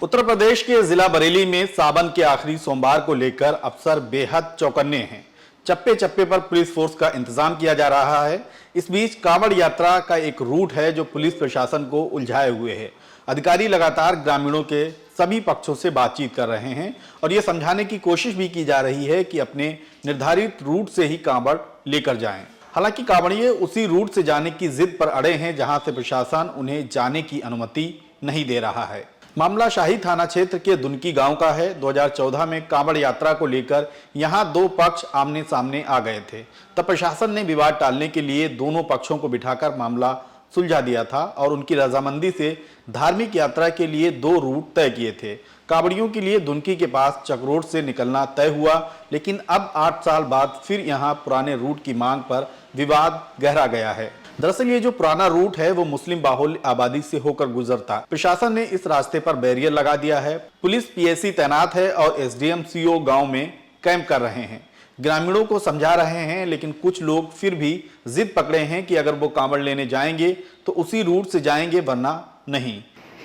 उत्तर प्रदेश के जिला बरेली में सावन के आखिरी सोमवार को लेकर अफसर बेहद चौकन्ने हैं। चप्पे चप्पे पर पुलिस फोर्स का इंतजाम किया जा रहा है। इस बीच कांवड़ यात्रा का एक रूट है जो पुलिस प्रशासन को उलझाए हुए है। अधिकारी लगातार ग्रामीणों के सभी पक्षों से बातचीत कर रहे हैं और ये समझाने की कोशिश भी की जा रही है कि अपने निर्धारित रूट से ही कांवड़ लेकर जाएं। हालांकि कांवड़िए उसी रूट से जाने की जिद पर अड़े हैं जहां से प्रशासन उन्हें जाने की अनुमति नहीं दे रहा है। मामला शाही थाना क्षेत्र के दुनकी गांव का है। 2014 में कांवड़ यात्रा को लेकर यहां दो पक्ष आमने सामने आ गए थे। तब प्रशासन ने विवाद टालने के लिए दोनों पक्षों को बिठाकर मामला सुलझा दिया था और उनकी रजामंदी से धार्मिक यात्रा के लिए दो रूट तय किए थे। कांवड़ियों के लिए दुनकी के पास चकरोट से निकलना तय हुआ, लेकिन अब 8 साल बाद फिर यहां पुराने रूट की मांग पर विवाद गहरा गया है। दरअसल ये जो पुराना रूट है वो मुस्लिम बाहुल्य आबादी से होकर गुजरता। प्रशासन ने इस रास्ते पर बैरियर लगा दिया है। पुलिस पीएसी तैनात है और एसडीएम सीओ गांव में कैंप कर रहे हैं, ग्रामीणों को समझा रहे हैं, लेकिन कुछ लोग फिर भी जिद पकड़े हैं कि अगर वो कांवड़ लेने जाएंगे तो उसी रूट से जाएंगे, वरना नहीं।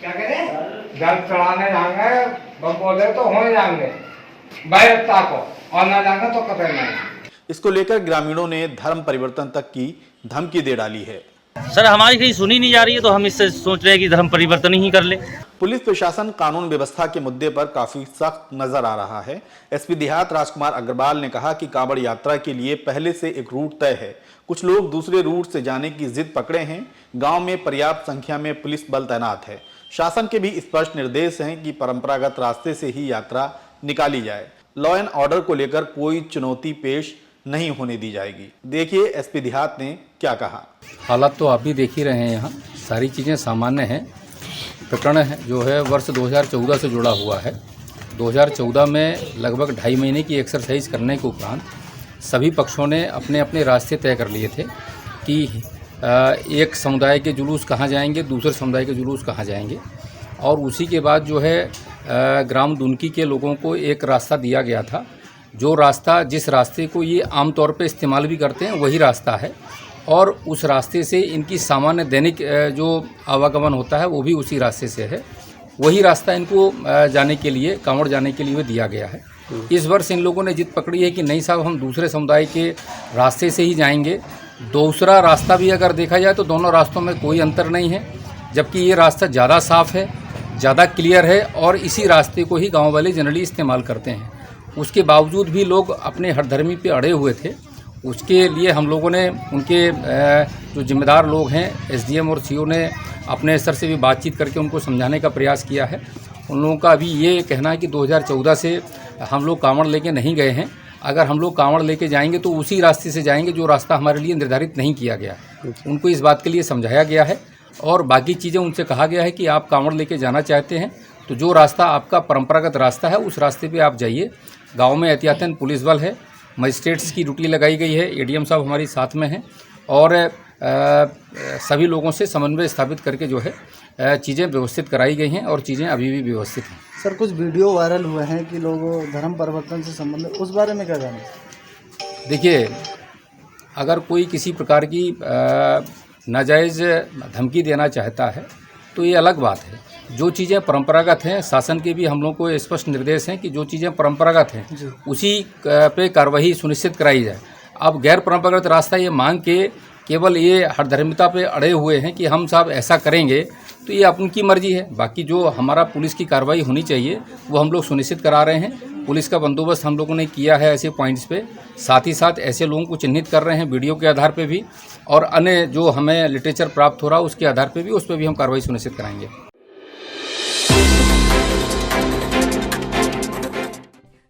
क्या करें? जल चढ़ाने जाएंगे, बम बोले तो हो जाएंगे बैरता को, और ना जाएंगे तो कतई नहीं। इसको लेकर ग्रामीणों ने धर्म परिवर्तन तक की धमकी दे डाली है। सर हमारी कहीं सुनी नहीं जा रही है तो हम इससे सोच रहे हैं कि धर्म परिवर्तन ही कर ले। पुलिस प्रशासन कानून व्यवस्था के मुद्दे पर काफी सख्त नजर आ रहा है। एसपी देहात राजकुमार अग्रवाल ने कहा कि कांवड़ यात्रा के लिए पहले से एक रूट तय है। कुछ लोग दूसरे रूट से जाने की जिद पकड़े हैं। गांव में पर्याप्त संख्या में पुलिस बल तैनात है। शासन के भी स्पष्ट निर्देश हैं कि परंपरागत रास्ते से ही यात्रा निकाली जाए। लॉ एंड ऑर्डर को लेकर कोई चुनौती पेश नहीं होने दी जाएगी। देखिए एसपी देहात ने क्या कहा। हालात तो आप भी देख ही रहे हैं, यहाँ सारी चीज़ें सामान्य हैं। प्रकरण है जो है वर्ष 2014 से जुड़ा हुआ है। 2014 में लगभग 2.5 महीने की एक्सरसाइज करने के उपरांत सभी पक्षों ने अपने अपने रास्ते तय कर लिए थे कि एक समुदाय के जुलूस कहाँ जाएंगे, दूसरे समुदाय के जुलूस कहाँ जाएंगे, और उसी के बाद जो है ग्राम दुनकी के लोगों को एक रास्ता दिया गया था। जो रास्ता, जिस रास्ते को ये आमतौर पे इस्तेमाल भी करते हैं, वही रास्ता है और उस रास्ते से इनकी सामान्य दैनिक जो आवागमन होता है वो भी उसी रास्ते से है। वही रास्ता इनको जाने के लिए, कांवड़ जाने के लिए दिया गया है। इस वर्ष इन लोगों ने जिद पकड़ी है कि नहीं साहब, हम दूसरे समुदाय के रास्ते से ही जाएंगे। दूसरा रास्ता भी अगर देखा जाए तो दोनों रास्तों में कोई अंतर नहीं है, जबकि ये रास्ता ज़्यादा साफ़ है, ज़्यादा क्लियर है और इसी रास्ते को ही गाँव वाले जनरली इस्तेमाल करते हैं। उसके बावजूद भी लोग अपने हठधर्मी पे अड़े हुए थे। उसके लिए हम लोगों ने उनके जो जिम्मेदार लोग हैं, एसडीएम और सीओ ने अपने स्तर से भी बातचीत करके उनको समझाने का प्रयास किया है। उन लोगों का अभी ये कहना है कि 2014 से हम लोग कांवड़ लेके नहीं गए हैं। अगर हम लोग कांवड़ लेके जाएंगे तो उसी रास्ते से जाएंगे जो रास्ता हमारे लिए निर्धारित नहीं किया गया है। उनको इस बात के लिए समझाया गया है और बाकी चीज़ें उनसे कहा गया है कि आप कांवड़ लेके जाना चाहते हैं तो जो रास्ता आपका परंपरागत रास्ता है उस रास्ते पे आप जाइए। गांव में एहतियातन पुलिस बल है, मजिस्ट्रेट्स की ड्यूटी लगाई गई है, एडीएम साहब हमारी साथ में हैं और सभी लोगों से समन्वय स्थापित करके जो है चीज़ें व्यवस्थित कराई गई हैं और चीज़ें अभी भी व्यवस्थित हैं। सर कुछ वीडियो वायरल हुए हैं कि लोग धर्म परिवर्तन से संबंधित, उस बारे में क्या जानें? देखिए, अगर कोई किसी प्रकार की नाजायज़ धमकी देना चाहता है तो ये अलग बात है। जो चीज़ें परंपरागत हैं, शासन के भी हम लोग को स्पष्ट निर्देश हैं कि जो चीज़ें परंपरागत हैं उसी पे कार्रवाई सुनिश्चित कराई जाए। अब गैर परंपरागत रास्ता ये मांग के केवल ये हठधर्मिता पे अड़े हुए हैं कि हम साहब ऐसा करेंगे, तो ये उनकी मर्जी है। बाकी जो हमारा पुलिस की कार्रवाई होनी चाहिए वो हम लोग सुनिश्चित करा रहे हैं। पुलिस का बंदोबस्त हम लोगों ने किया है ऐसे पॉइंट्स पे, साथ ही साथ ऐसे लोगों को चिन्हित कर रहे हैं वीडियो के आधार पे भी, और अन्य जो हमें लिटरेचर प्राप्त हो रहा है उसके आधार पे भी, उस पर भी हम कार्रवाई सुनिश्चित कराएंगे।